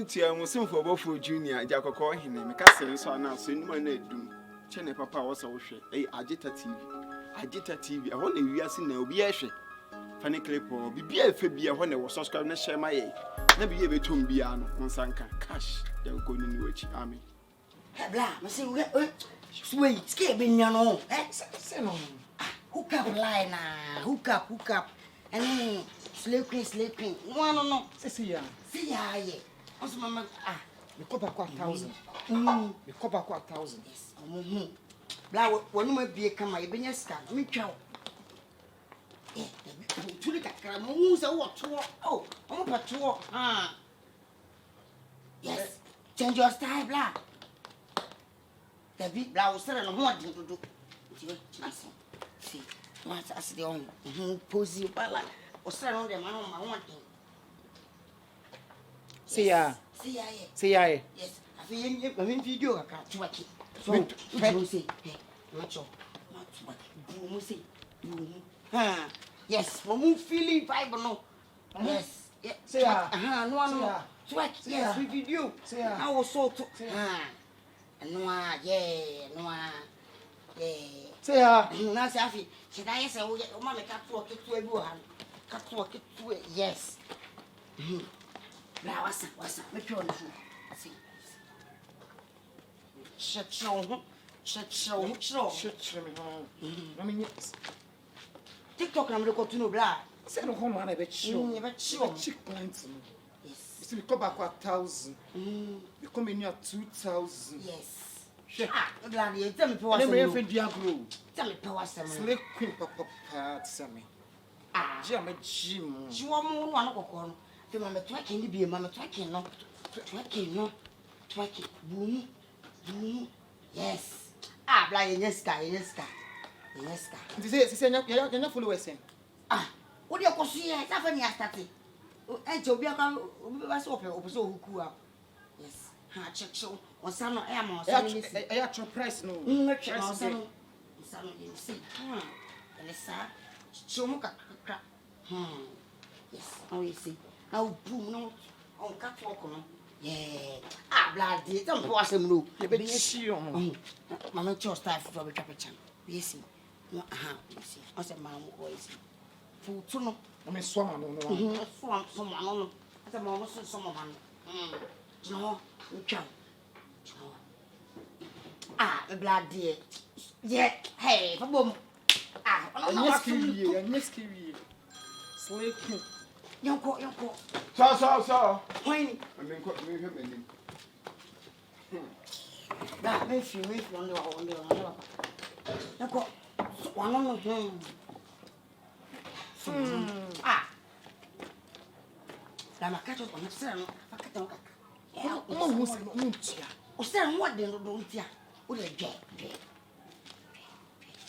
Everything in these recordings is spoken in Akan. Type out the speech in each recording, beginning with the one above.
tia mo sim for Obofour Junior Jakoko hine me ka sen so na so numa na edum chene papa wo so wo hwe Agita TV e ho na wiase na obi e hwe fane clip o bibia efe bia ho na wo subscribe na share my na biye betom bia no nsanka cash Jakoko ni wachi amen bla me say we sweet ske be nya no say no hook up line hook up and sleeping no see ya ye also mama me copper 1,000 me copper 1,000 yes bla wonu ma bie kama ye benya ska me twa tuli kakra mo se wo to oh mo pato yes change your style bla the big bla wo sere no ho adi dodo see what as the on pose you bala o sere no de ma no ma ho adi see ya yes afi yen video kakra tuwaki so you say macho you say yes mo feeling vibe no yes see ya no tuwaki yes we video I was so to no see ya na say afi she da yes o ma me ka to ketu abi o ha ka to ketu yes bla wasa me twa on see shit no me TikTok na me ko tuno bla say no home na be chill chick plant yes you see me come back 1,000 you come in here 2,000 yes bla ye tell me wasa me friend dia grow tell me wasa slay queen papa tell me je am gym jiwo mu no an kokko no te ma me twerking ni bie ma me twerking no boom yes bla ye nyeska you say nya followers what do you call see that for me start and to be aka obi ba so opeso huku yes check on san no am on san ni actual price no check on san you see elesa chomu kakra yes how you see how boom no on catwalk no yeah bla de tell me what asem no you be chi on mama cho staff for be trapechan yes you see on say man voice futu no me swama no swama no ata ma mo so mo man no twa bla de yeah hey for bom Nyeski sleeping yonko so when me ko me hwe menim da me fi on the yonko wano no la makato on sera no fakata no kaka mo tia o sera mo de do ntia o le dwe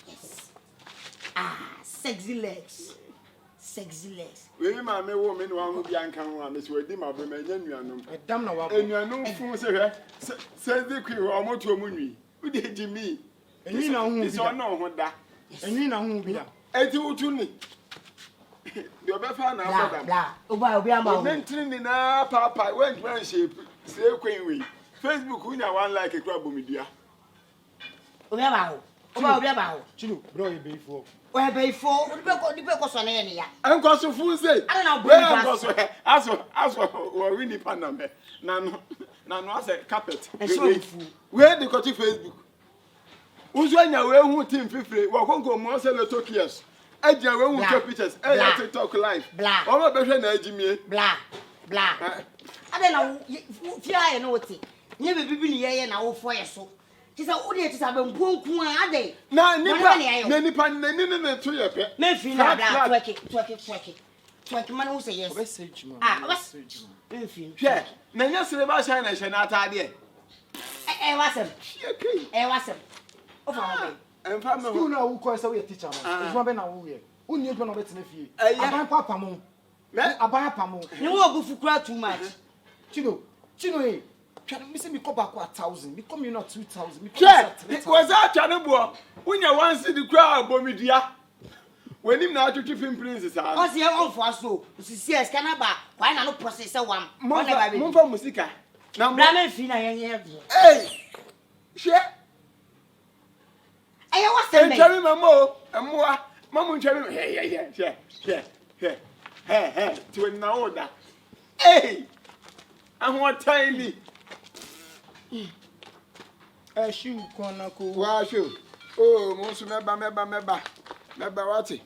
yes sexy legs we ma me wo me no hu bia nkan ho me so edi ma be ma nya nuanom edam na wa enuanom fu se hwe se de o mo to mu nwi u de jimi enwi na hu bi so na ho da enwi na hu bi da eti utu ni de obefa na abodam bla obi ama o mentri ni na papa when man shape say queen we Facebook unya one like ekwa bomidua obi ama ho Chino bro e beifo o beifo o be ko so na ye ne ya enko so fu say ana na enko so aso wo wini paname na no ase carpet we dey go to Facebook uzu anya we hu team fifre wo konko mo se le tokies agia we hu take pictures e TikTok live o ma be hwe na agimie bla ade na fia ye no oti nye be bibi ni ye na wo fo ye so ti sa odi ti sa be mponku ade na nipa ne to ye pe me fi na bla twerk man who say yes message man message me fi hwe na nya sire ba shine na hwe na atade wasem o fa ho be emfa me school na wo ko say we teacher no e be na wo ye uni e be na be tena fie aban papa mo aban papa mo ni wo Obofour kura too much Chino try me say me come back 1,000 me come you not 2,000 me was that try bo unya one city kura abomidua wenim na atwetwe film princess o se e won fo aso osisi e scanner ba why na no process one mo fa musika Na me fi na yen She. Aye what say me? Ntwari mamo, amoa. Mamu ntwari. Hey. To na order. Hey. Ahwo tiny. Shoe corner ko. Wa shoe. Oh, mo su meba wati.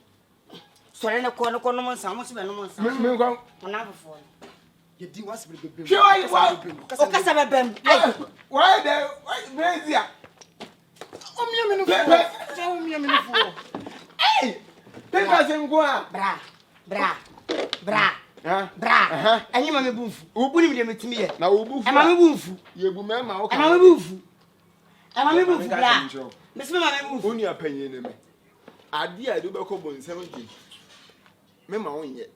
Sore na ko no mo nsa mo se be no mo nsa. Me ko. Ona fofo. Ye di was be bebe. She why what? O kasa bebem. Why the Brazil? Omia me no fo. Omia me no fo. Hey! Pega sem kwa. Bra. Anyi ma me bunfu. Obu ni me metimi ye. Na obu fu. E ma me bunfu. Ye bu me ma o ka. E ma me bunfu. Bra. Me se ma me bunfu. Oni apanye ne me. Ade a do be ko bon 70. Me ma won ye.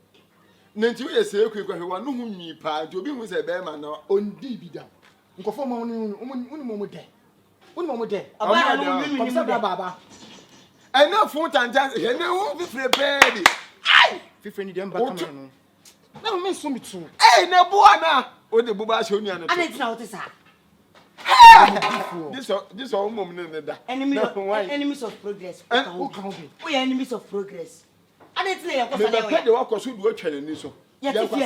Nanti we se ekwe hwe wa no hu nwi pa. Ti obi hu se be ma na ondi bi da. Nkofo ma oni mo de. Oni mo de. Aba no mi Kom se baba. Ena fun tanja ye ne hu fifre pedi. Ai! Fifre ni dem ba kamera no. Na me so mi tu. Na bua na. O de buba she onua na. Ade tina o te sa. This all mom ne da. Enemies of progress. Who can be? We are enemies of progress. Ade tina ye ko Me sa be pe de wa koso du atwa ni so. Ya ti fi.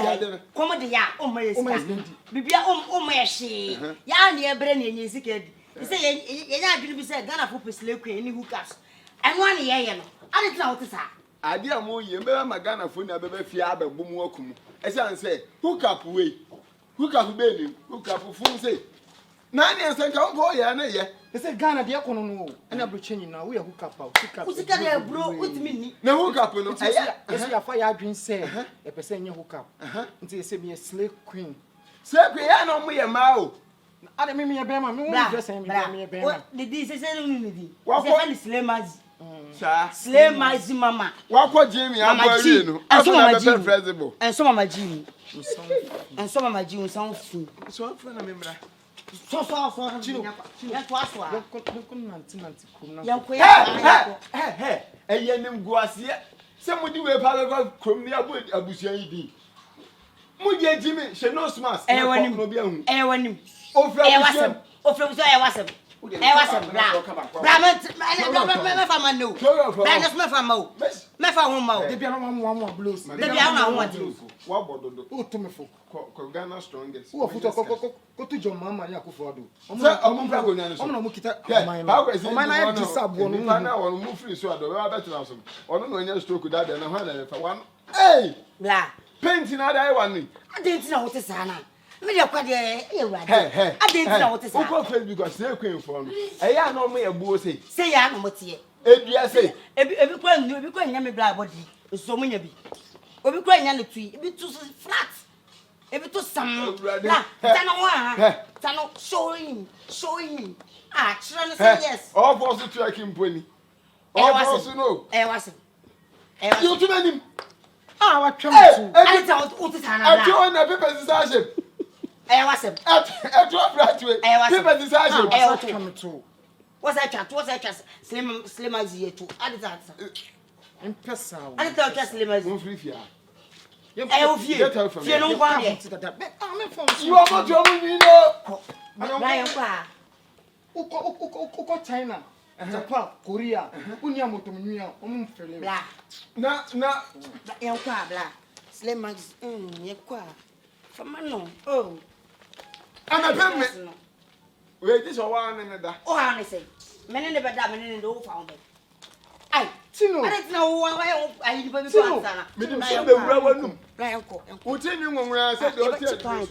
Komo de ya o mo yesika. Bibia o mo yehye. Ya na ye bre na ye sika di. Say ye nya adwene bi say Ghana for pesle kwen ni hookers. Eno an ye no. Ade tina o te sa. Ade am ye be ma Ghana for na be fi abegbo mu akumu. E say hook up we. Hook up be ni. Hook up fun say. Na ne senka on go ye na ye. They say Ghana de kono no. Ena bro chenyi na we hook up. Usika de bro utimi ni. Na hook up no. Yes ya fa ya adwin say e pese nye hook up. Nti say me slay queen. Slay queen ya no mo ye ma o. Ade me ye be ma me won dress me be ma. Di say no di. Say slay mazi. Sa Slay mazi mama. Wa ko Jimmy abori no. Aso na be flexible. Enso mama Jimmy. Enso mama Jimmy so fu. So fu na memra. So Chino. Ya to aso a. Nanti kum na. Ya ko ya. Eye nim guase. Se mudi we pa be krom ni abusuan yi din. Mudi Jimmy she no smas. No bi ahu. Wanim. Ofra wasem. Bra me fa man no. Bra no me fa ma o. Me fa ho ma o. De bia no mo blues. De bia na ho ati. Wa bododo. O to me fo. Ko Ghana strongest. Wo futo ko to John Mama ya akufo ado. Say omo bra go nyan so. Omo na mo kita omo na ya disabo no. Na won mo free so ado. We ba betra so. Ono no nya stroke da na ho na fa one. Hey! Bla. Paint na da one ni. Ade nti na wo te sa na. Me de kwa de e wurade. Ade nti na wo te sa. Uko Facebook say queen for no. Eya na omo ye buo say. Say ya na mo te. Edua say. Ebi kwa nya me bla body. So mo nya bi. Obi kwa nya le tui. Ebi tu flat. Ebi to sam. La, tana wa. Tana showing. Ah, try to say yes. All for to track him pony. All for no. Was. You too many. Ah, what try to. I tell what is Hannah. I join the paper session. Was. At what right way? Paper session. What come to. What's that just slim as you too. I did that. Impesa. I tell just slim as you free fear. You no one yet. You are not your money, no. Uko China, Japan, Korea, unya motomunya, fele. Bla. Na, yankwa bla. Slim as yakwa. Famano. Oh. I'm a permit. Wait, this one another. Oh, I say. Men never that men in the old found it. Ay, Chino. I don't know why I didn't put Chino. Me dem say the rawan. Blanco. What you when I said the client.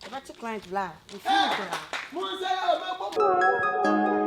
About to client bla. You feel it.